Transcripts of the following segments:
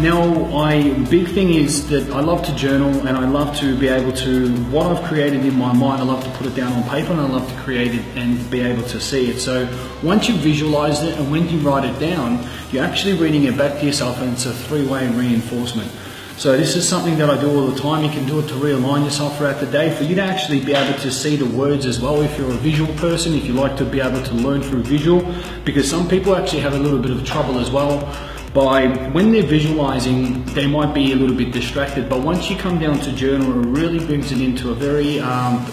Now, big thing is that I love to journal, and I love to be able to, what I've created in my mind, I love to put it down on paper, and I love to create it and be able to see it. So once you visualize it and when you write it down, you're actually reading it back to yourself, and it's a three-way reinforcement. So this is something that I do all the time. You can do it to realign yourself throughout the day, for you to actually be able to see the words as well. If you're a visual person, if you like to be able to learn through visual, because some people actually have a little bit of trouble as well by, when they're visualizing, they might be a little bit distracted, but once you come down to journal, it really brings it into a very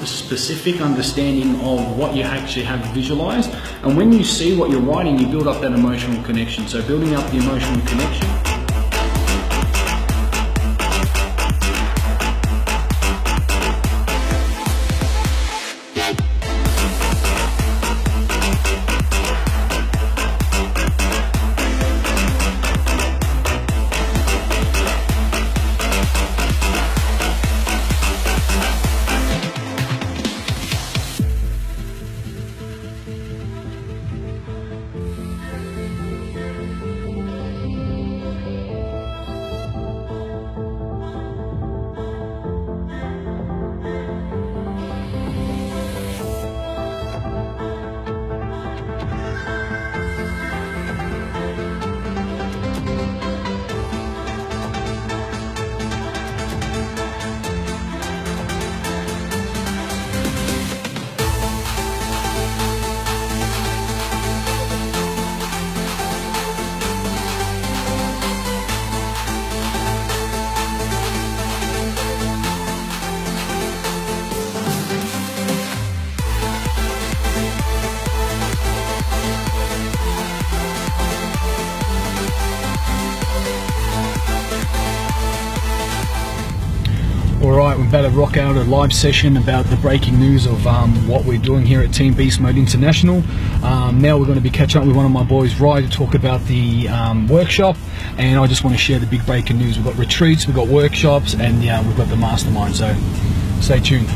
specific understanding of what you actually have visualized. And when you see what you're writing, you build up that emotional connection. So building up the emotional connection. Alright, we're about to rock out a live session about the breaking news of what we're doing here at Team Beast Mode International. Now we're going to be catching up with one of my boys, Rye, to talk about the workshop, and I just want to share the big breaking news. We've got retreats, we've got workshops, and yeah, we've got the mastermind, so stay tuned.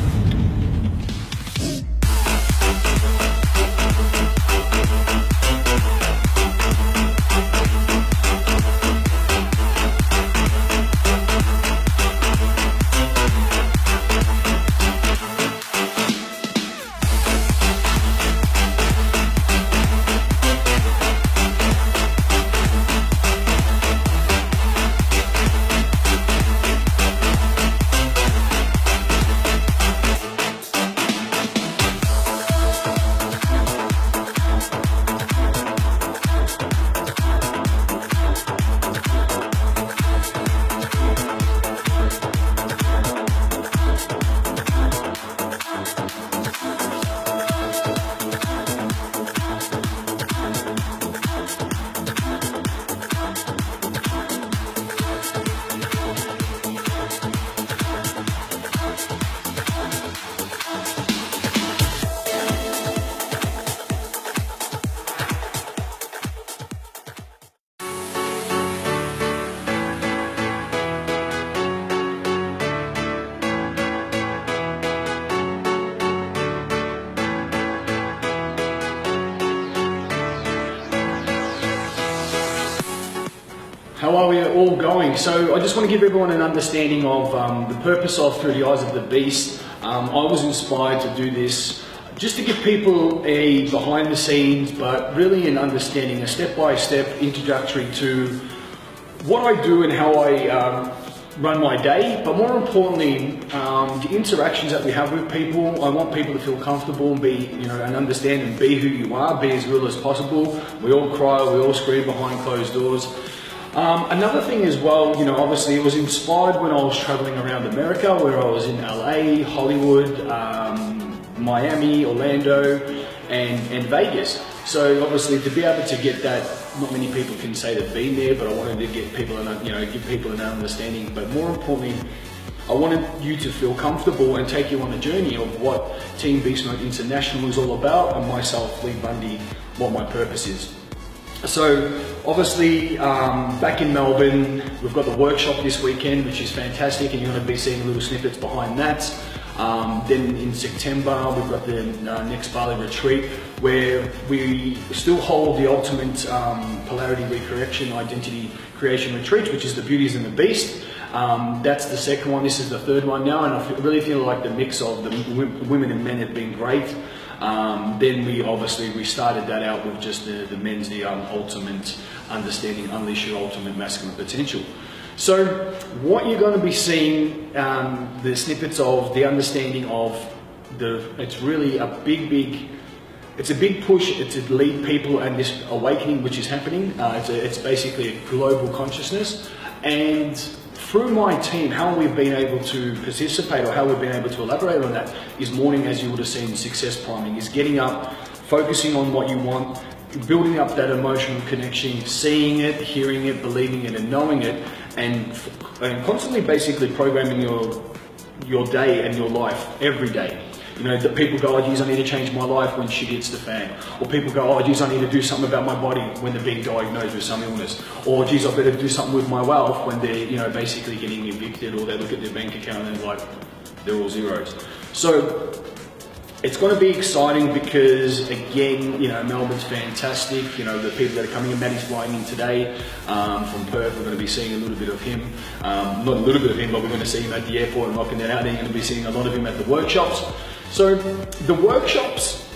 How are we all going? So I just want to give everyone an understanding of the purpose of Through the Eyes of the Beast. I was inspired to do this just to give people a behind the scenes, but really an understanding, a step-by-step introductory to what I do and how I run my day, but more importantly, the interactions that we have with people. I want people to feel comfortable and be, and understand and be who you are, be as real as possible. We all cry, we all scream behind closed doors. Another thing as well, obviously it was inspired when I was traveling around America, where I was in LA, Hollywood, Miami, Orlando, and Vegas. So obviously to be able to get that, not many people can say they've been there, but I wanted to get people, give people an understanding. But more importantly, I wanted you to feel comfortable and take you on a journey of what Team Beast Mode International is all about, and myself, Leigh Bundy, what my purpose is. So obviously back in Melbourne, we've got the workshop this weekend, which is fantastic, and you're going to be seeing little snippets behind that. Then in September, we've got the next Bali retreat. where we still hold the ultimate polarity recorrection identity creation retreat, which is the Beauties and the Beast. That's the second one. This is the third one now, and I really feel like the mix of the women and men have been great. Then we started that out with just the men's, the ultimate understanding, unleash your ultimate masculine potential. So what you're going to be seeing, the snippets of the understanding of it's really a it's a big push to lead people and this awakening which is happening. It's basically a global consciousness, and through my team, how we've been able to participate or how we've been able to elaborate on that is morning, as you would have seen, success priming, is getting up, focusing on what you want, building up that emotional connection, seeing it, hearing it, believing it and knowing it, and constantly basically programming your day and your life every day. You know, that people go, oh geez, I need to change my life when shit hits the fan. Or people go, oh geez, I need to do something about my body when they're being diagnosed with some illness. Or geez, I better do something with my wealth when they're, you know, basically getting evicted, or they look at their bank account and like, they're all zeros. So it's going to be exciting because, again, you know, Melbourne's fantastic. You know, the people that are coming in, Maddie's flying in today from Perth. We're going to be seeing a little bit of him. Not a little bit of him, but we're going to see him at the airport and knocking that out. Then you're going to be seeing a lot of him at the workshops. So the workshops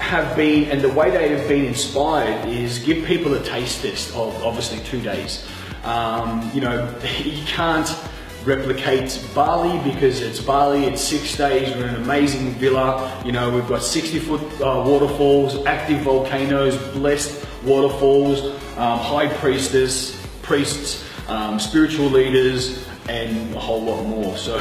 have been, and the way they have been inspired is give people a taste test of obviously 2 days. You know, you can't replicate Bali because it's Bali, it's 6 days, we're in an amazing villa, you know, we've got 60-foot waterfalls, active volcanoes, blessed waterfalls, high priests, spiritual leaders, and a whole lot more. So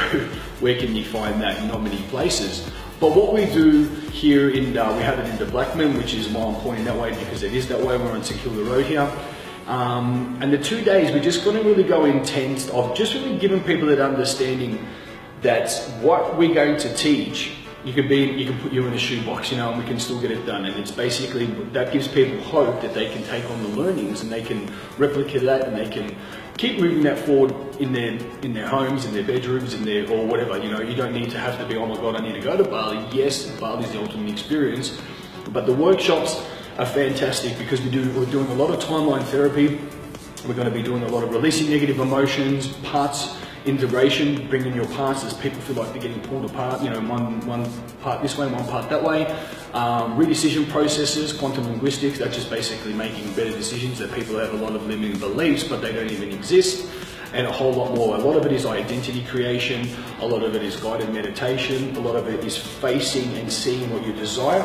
where can you find that? Not many places. But what we do here we have it in the Blackman, which is why I'm pointing that way, because it is that way. We're on St Kilda Road here. And the 2 days, we're just going to really go intense of just really giving people that understanding that what we're going to teach, you can put you in a shoebox, you know, and we can still get it done. And it's basically, that gives people hope that they can take on the learnings and they can replicate that and they can keep moving that forward in their homes, in their bedrooms, or whatever. You know, you don't need to have to be, oh my God, I need to go to Bali. Yes, Bali is the ultimate experience, but the workshops are fantastic because we're doing a lot of timeline therapy. We're going to be doing a lot of releasing negative emotions, parts integration, bringing your parts as people feel like they're getting pulled apart, you know, one part this way, one part that way. Redecision processes, quantum linguistics, that's just basically making better decisions, that people have a lot of limiting beliefs but they don't even exist, and a whole lot more. A lot of it is identity creation, a lot of it is guided meditation, a lot of it is facing and seeing what you desire.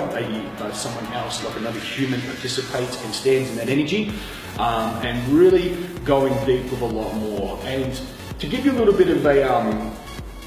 Someone else, like another human, participates and stands in that energy, and really going deep with a lot more. And to give you a little bit of a,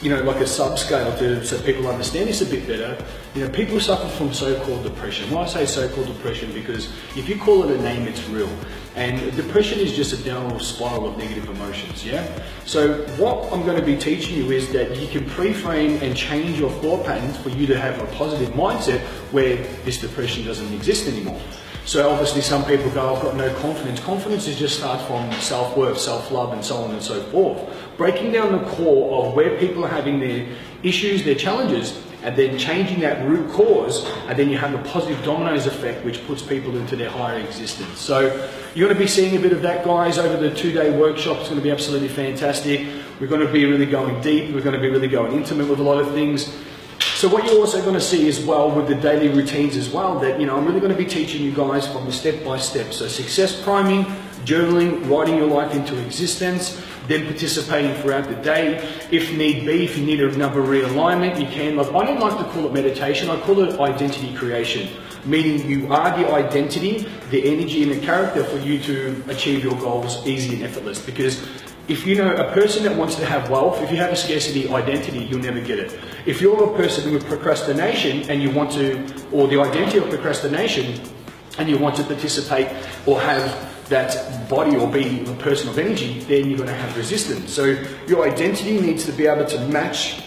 you know, like a subscale so people understand this a bit better, you know, people suffer from so-called depression. Why I say so-called depression? Because if you call it a name, it's real. And depression is just a downward spiral of negative emotions, yeah? So what I'm going to be teaching you is that you can pre-frame and change your thought patterns for you to have a positive mindset where this depression doesn't exist anymore. So obviously some people go, I've got no confidence. Confidence is just starts from self-worth, self-love, and so on and so forth. Breaking down the core of where people are having their issues, their challenges, and then changing that root cause, and then you have a positive dominoes effect which puts people into their higher existence. So you're going to be seeing a bit of that, guys, over the 2-day workshop. It's going to be absolutely fantastic. We're going to be really going deep. We're going to be really going intimate with a lot of things. So what you're also going to see as well with the daily routines as well, that, you know, I'm really going to be teaching you guys from a step by step. So success priming, journaling, writing your life into existence, then participating throughout the day. If need be, if you need another realignment, you can. Like, I don't like to call it meditation, I call it identity creation. Meaning you are the identity, the energy and the character for you to achieve your goals easy and effortless. Because if you know a person that wants to have wealth, if you have a scarcity identity, you'll never get it. If you're a person with procrastination and you want to, or the identity of procrastination, and you want to participate or have that body or be a person of energy, then you're going to have resistance. So your identity needs to be able to match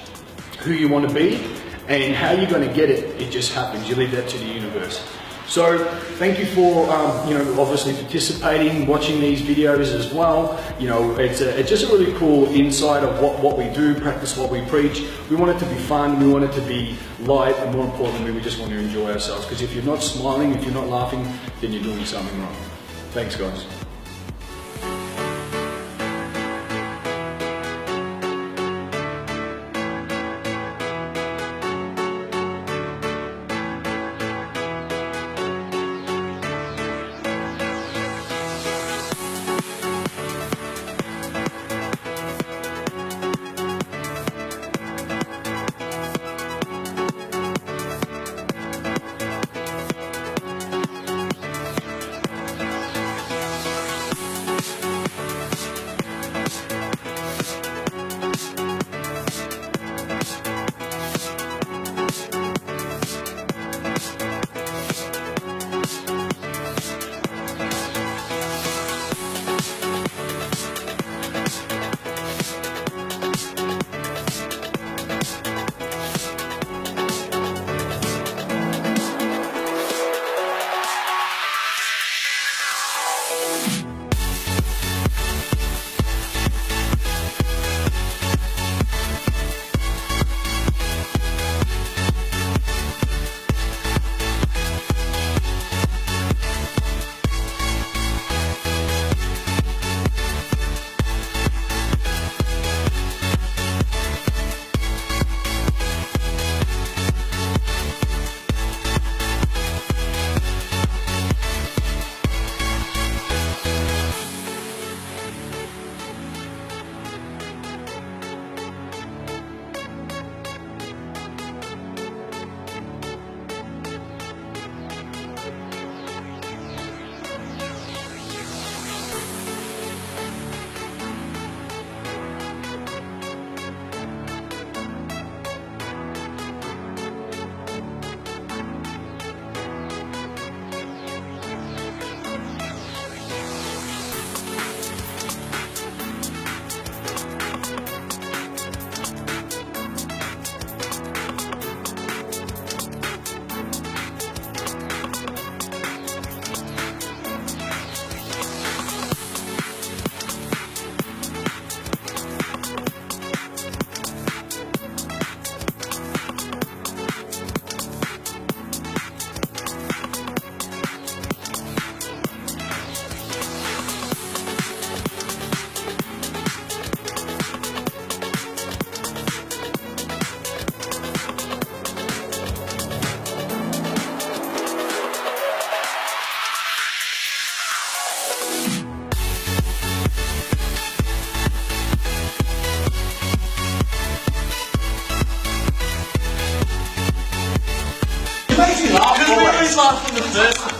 who you want to be, and how you're going to get it, it just happens. You leave that to the universe. So thank you for obviously participating, watching these videos as well. It's just a really cool insight of what we do, practice what we preach. We want it to be fun, we want it to be light, and more importantly, we just want to enjoy ourselves. Because if you're not smiling, if you're not laughing, then you're doing something wrong. Thanks, guys. Makes me laugh. Because we always laugh from the first